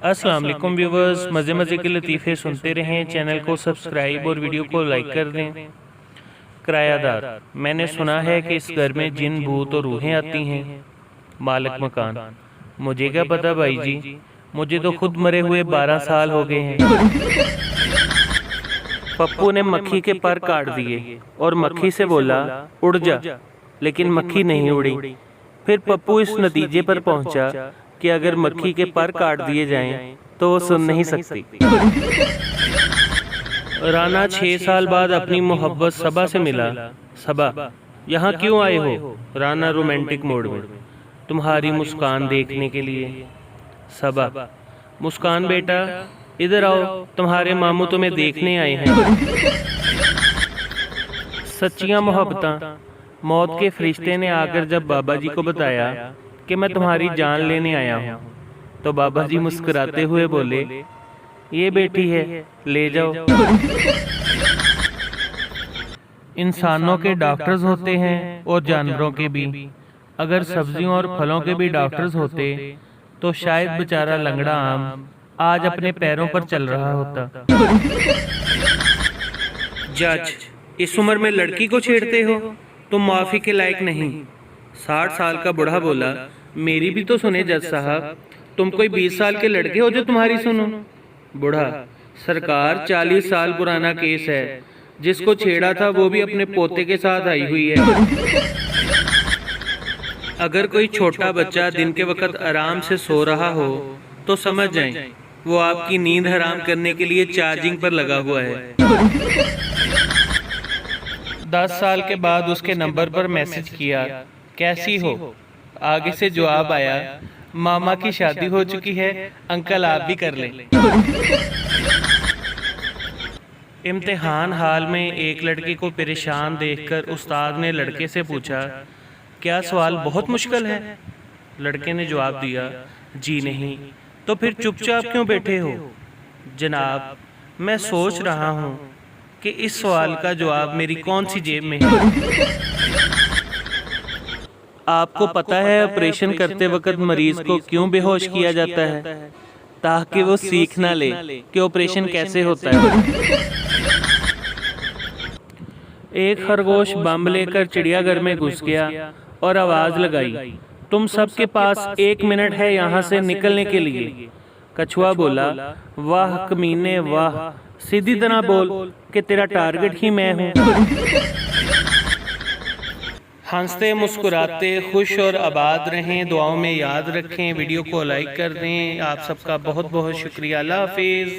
अस्सलाम वालेकुम व्यूवर्स, मज़े के लतीफ़े सुनते रहें। चैनल को सब्सक्राइब और वीडियो को लाइक कर दें। किरायादार, मैंने सुना है कि इस घर में जिन भूत और रूहें आती हैं। मालिक मकान, मुझे क्या पता भाई जी, मुझे तो खुद मरे हुए 12 साल हो गए हैं। पप्पू ने मक्खी के पर काट दिए और मक्खी से बोला उड़ जा, लेकिन मक्खी नहीं उड़ी। फिर पप्पू इस नतीजे पर पहुंचा कि अगर मक्खी के पर काट दिए जाएं तो वो सुन नहीं सकती। राना 6 साल बाद अपनी मोहब्बत सबा से मिला। सबा, यहाँ क्यों आए हो? राना रोमांटिक मोड में। तुम्हारी मुस्कान देखने के लिए। सबा, मुस्कान बेटा इधर आओ, तुम्हारे मामू तुम्हें देखने आए हैं। सच्चियां मोहब्बतां। मौत के फरिश्ते ने आकर जब बाबा जी को बताया कि मैं तुम्हारी जान लेने आया हूँ, तो बाबा जी मुस्कुराते हुए बोले, ये बेटी है, ले जाओ। इंसानों के डॉक्टर्स होते हैं और जानवरों के भी। अगर सब्जियों और फलों के भी डॉक्टर्स होते तो शायद बेचारा लंगड़ा आम आज अपने पैरों पर चल रहा होता। जज, इस उम्र में लड़की को छेड़ते हो, तुम माफी के लायक नहीं। 60 साल का बूढ़ा बोला, मेरी भी तो सुने जज साहब, तुम कोई 20 साल के लड़के हो जो तुम्हारी सुनो। बूढ़ा, सरकार 40 साल पुराना केस है, जिसको छेड़ा था वो भी अपने पोते के साथ आई हुई है। अगर कोई छोटा बच्चा दिन के वक्त आराम से सो रहा हो तो समझ जाएं, वो आपकी नींद हराम करने के लिए चार्जिंग पर लगा हुआ है। 10 साल के बाद उसके नंबर पर मैसेज किया, कैसी हो? आगे से जवाब आया, मामा की शादी हो चुकी है, अंकल आप भी कर लें। इम्तिहान हाल में एक लड़के को परेशान देखकर उस्ताद ने लड़के से पूछा, क्या सवाल बहुत मुश्किल है? लड़के ने जवाब दिया, जी नहीं। तो फिर चुपचाप क्यों बैठे हो? जनाब, मैं सोच रहा हूँ कि इस सवाल का जवाब मेरी कौन सी जेब में है। आपको पता है ऑपरेशन करते वक्त मरीज को क्यों बेहोश किया जाता है? ताकि वो सीख ना ले कि ऑपरेशन कैसे होता है। एक खरगोश बम लेकर चिड़ियाघर में घुस गया और आवाज लगाई, तुम सबके पास 1 मिनट है यहाँ से निकलने के लिए। कछुआ बोला, वाह कमीने वाह, सीधी तरह बोल कि तेरा टारगेट ही मैं हूँ। हंसते मुस्कुराते खुश और आबाद रहें, दुआओं में याद रखें। वीडियो को लाइक कर दें। आप सबका बहुत बहुत शुक्रिया। अल्लाह हाफिज़।